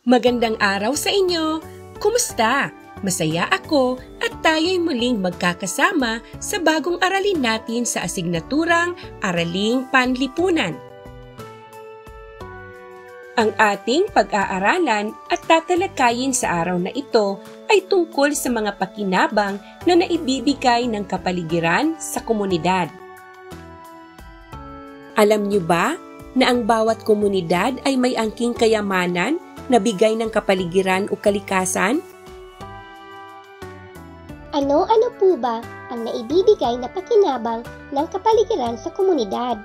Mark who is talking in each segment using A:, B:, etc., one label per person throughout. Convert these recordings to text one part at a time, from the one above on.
A: Magandang araw sa inyo! Kumusta? Masaya ako at tayo'y muling magkakasama sa bagong aralin natin sa asignaturang Araling Panlipunan. Ang ating pag-aaralan at tatalakayin sa araw na ito ay tungkol sa mga pakinabang na naibibigay ng kapaligiran sa komunidad. Alam niyo ba na ang bawat komunidad ay may angking kayamanan na bigay ng kapaligiran o kalikasan?
B: Ano-ano po ba ang naibibigay na pakinabang ng kapaligiran sa komunidad?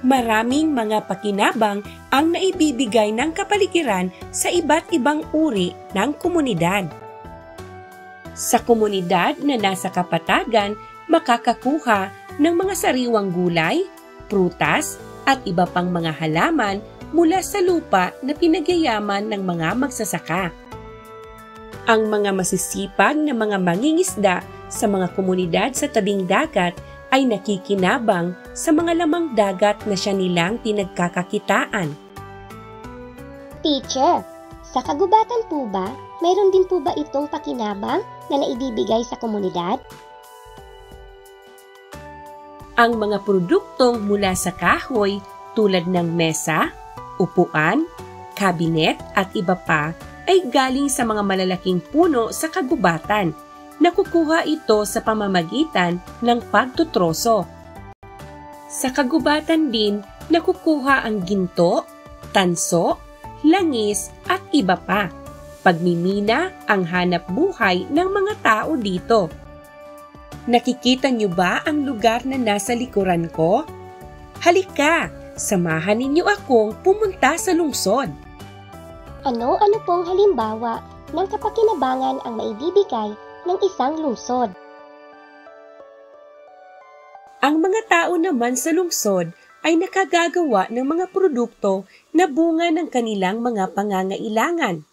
A: Maraming mga pakinabang ang naibibigay ng kapaligiran sa iba't ibang uri ng komunidad. Sa komunidad na nasa kapatagan, makakakuha ng mga sariwang gulay, prutas, at iba pang mga halaman mula sa lupa na pinagyayaman ng mga magsasaka. Ang mga masisipag na mga mangingisda sa mga komunidad sa tabing dagat ay nakikinabang sa mga lamang dagat na siya nilang pinagkakakitaan.
B: Teacher, sa kagubatan po ba, mayroon din po ba itong pakinabang na naibibigay sa komunidad?
A: Ang mga produktong mula sa kahoy tulad ng mesa, upuan, kabinet at iba pa ay galing sa mga malalaking puno sa kagubatan. Nakukuha ito sa pamamagitan ng pagtutroso. Sa kagubatan din, nakukuha ang ginto, tanso, langis at iba pa. Pagmimina ang hanap buhay ng mga tao dito. Nakikita niyo ba ang lugar na nasa likuran ko? Halika! Samahan ninyo akong pumunta sa lungsod.
B: Ano-ano pong halimbawa ng kapakinabangan ang maibibigay ng isang lungsod?
A: Ang mga tao naman sa lungsod ay nakagagawa ng mga produkto na bunga ng kanilang mga pangangailangan.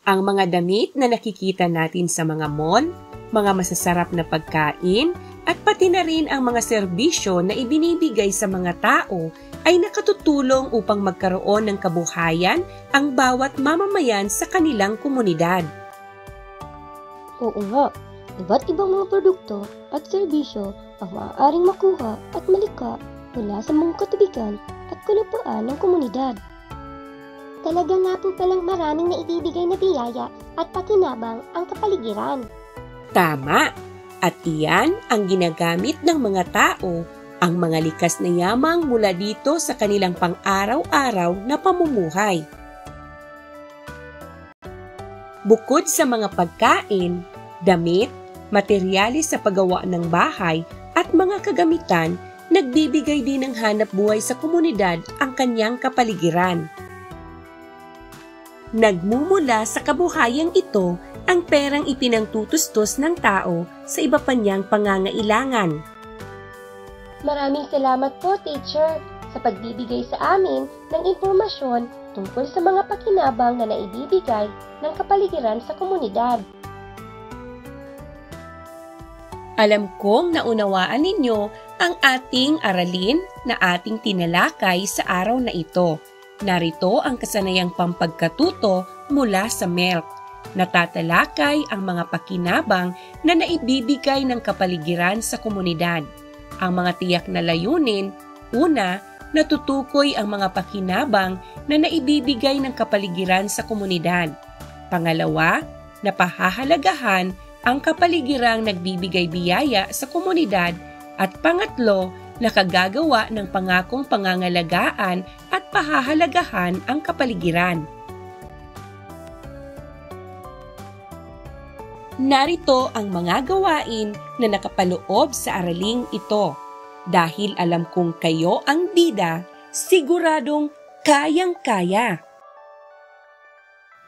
A: Ang mga damit na nakikita natin sa mga mall, mga masasarap na pagkain, at pati na rin ang mga serbisyo na ibinibigay sa mga tao ay nakatutulong upang magkaroon ng kabuhayan ang bawat mamamayan sa kanilang komunidad.
B: Oo nga, iba't ibang mga produkto at serbisyo ang maaaring makuha at malikha mula sa mga katubigan at kalupaan ng komunidad. Talaga nga po palang maraming naibibigay na biyaya at pakinabang ang kapaligiran.
A: Tama! At iyan ang ginagamit ng mga tao, ang mga likas na yamang mula dito sa kanilang pang-araw-araw na pamumuhay. Bukod sa mga pagkain, damit, materyales sa paggawa ng bahay at mga kagamitan, nagbibigay din ng hanap buhay sa komunidad ang kanyang kapaligiran. Nagmumula sa kabuhayang ito ang perang ipinangtutustos ng tao sa iba pa niyang pangangailangan.
B: Maraming salamat po, Teacher, sa pagbibigay sa amin ng impormasyon tungkol sa mga pakinabang na naibibigay ng kapaligiran sa komunidad.
A: Alam kong naunawaan ninyo ang ating aralin na ating tinalakay sa araw na ito. Narito ang kasanayang pampagkatuto mula sa MELC. Natatalakay ang mga pakinabang na naibibigay ng kapaligiran sa komunidad. Ang mga tiyak na layunin, una, natutukoy ang mga pakinabang na naibibigay ng kapaligiran sa komunidad. Pangalawa, napahahalagahan ang kapaligiran nagbibigay biyaya sa komunidad. At pangatlo, nakagagawa ng pangakong pangangalagaan at pahahalagahan ang kapaligiran. Narito ang mga gawain na nakapaloob sa araling ito. Dahil alam kong kayo ang bida, siguradong kayang-kaya.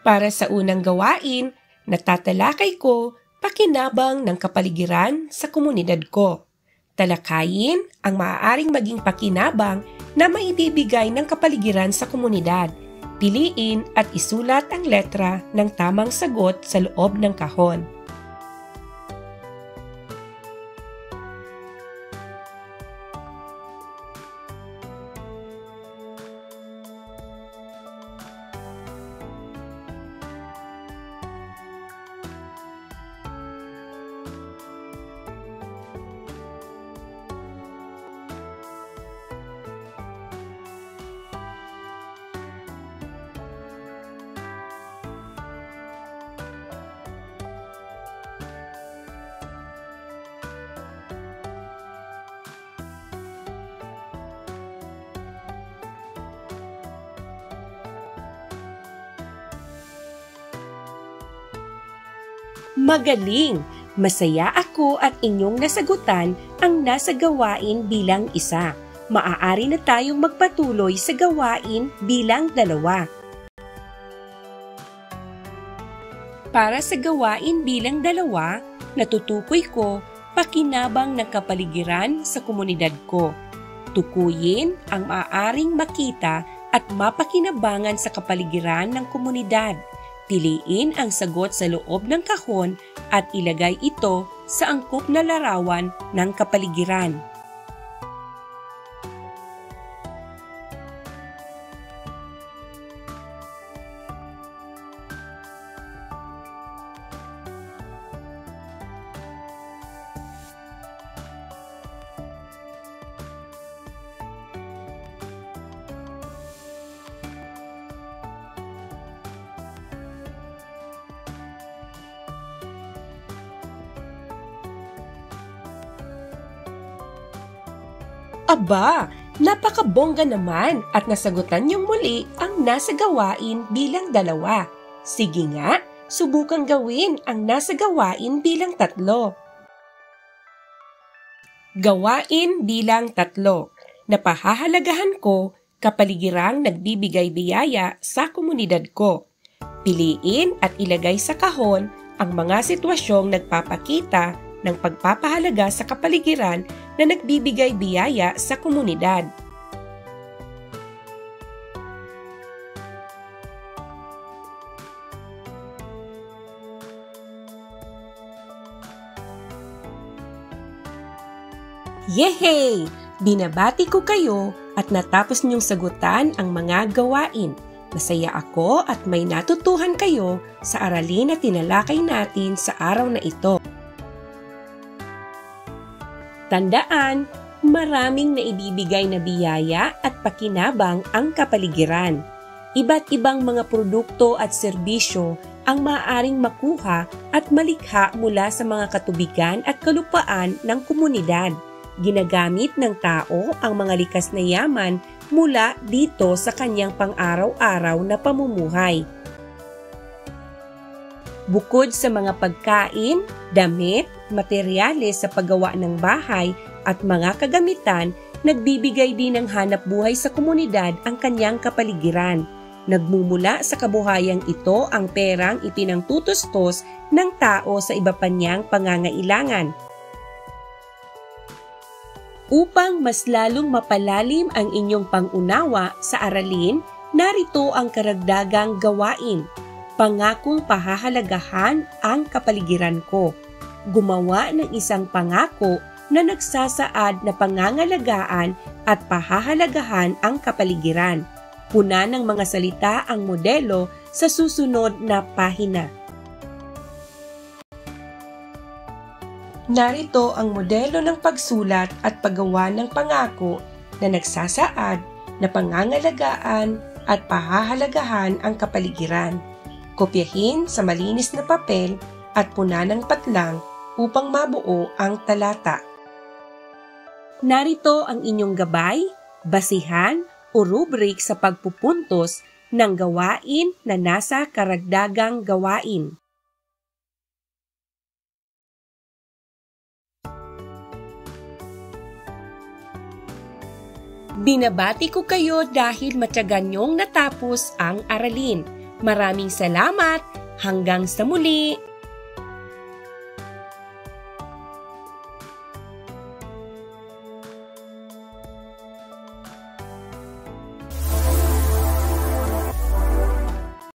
A: Para sa unang gawain, natatalakay ko pakinabang ng kapaligiran sa komunidad ko. Talakayin ang maaaring maging pakinabang na maibibigay ng kapaligiran sa komunidad. Piliin at isulat ang letra ng tamang sagot sa loob ng kahon. Magaling! Masaya ako at inyong nasagutan ang nasa gawain bilang isa. Maaari na tayong magpatuloy sa gawain bilang 2. Para sa gawain bilang 2, natutukoy ko pakinabang ng kapaligiran sa komunidad ko. Tukuyin ang maaaring makita at mapakinabangan sa kapaligiran ng komunidad. Piliin ang sagot sa loob ng kahon at ilagay ito sa angkop na larawan ng kapaligiran. Aba, napakabongga naman at nasagutan niyong muli ang nasa gawain bilang 2. Sige nga, subukan gawin ang nasa gawain bilang 3. Gawain bilang 3. Napahahalagahan ko kapaligirang nagbibigay biyaya sa komunidad ko. Piliin at ilagay sa kahon ang mga sitwasyong nagpapakita ng pagpapahalaga sa kapaligiran na nagbibigay biyaya sa komunidad. Yehey! Binabati ko kayo at natapos niyong sagutan ang mga gawain. Masaya ako at may natutuhan kayo sa aralin na tinalakay natin sa araw na ito. Tandaan, maraming naibibigay na biyaya at pakinabang ang kapaligiran. Iba't ibang mga produkto at serbisyo ang maaaring makuha at malikha mula sa mga katubigan at kalupaan ng komunidad. Ginagamit ng tao ang mga likas na yaman mula dito sa kanyang pang-araw-araw na pamumuhay. Bukod sa mga pagkain, damit, materyales sa paggawa ng bahay at mga kagamitan, nagbibigay din ng hanap buhay sa komunidad ang kanyang kapaligiran. Nagmumula sa kabuhayang ito ang perang ipinangtutustos ng tao sa iba pa niyang pangangailangan. Upang mas lalong mapalalim ang inyong pangunawa sa aralin, narito ang karagdagang gawain. Pangakong pahahalagahan ang kapaligiran ko. Gumawa ng isang pangako na nagsasaad na pangangalagaan at pahahalagahan ang kapaligiran. Puna ng mga salita ang modelo sa susunod na pahina. Narito ang modelo ng pagsulat at paggawa ng pangako na nagsasaad na pangangalagaan at pahahalagahan ang kapaligiran. Kopyahin sa malinis na papel at puna ng patlang upang mabuo ang talata. Narito ang inyong gabay, basihan o rubrik sa pagpupuntos ng gawain na nasa karagdagang gawain. Binabati ko kayo dahil matyagan niyong natapos ang aralin. Maraming salamat! Hanggang sa muli!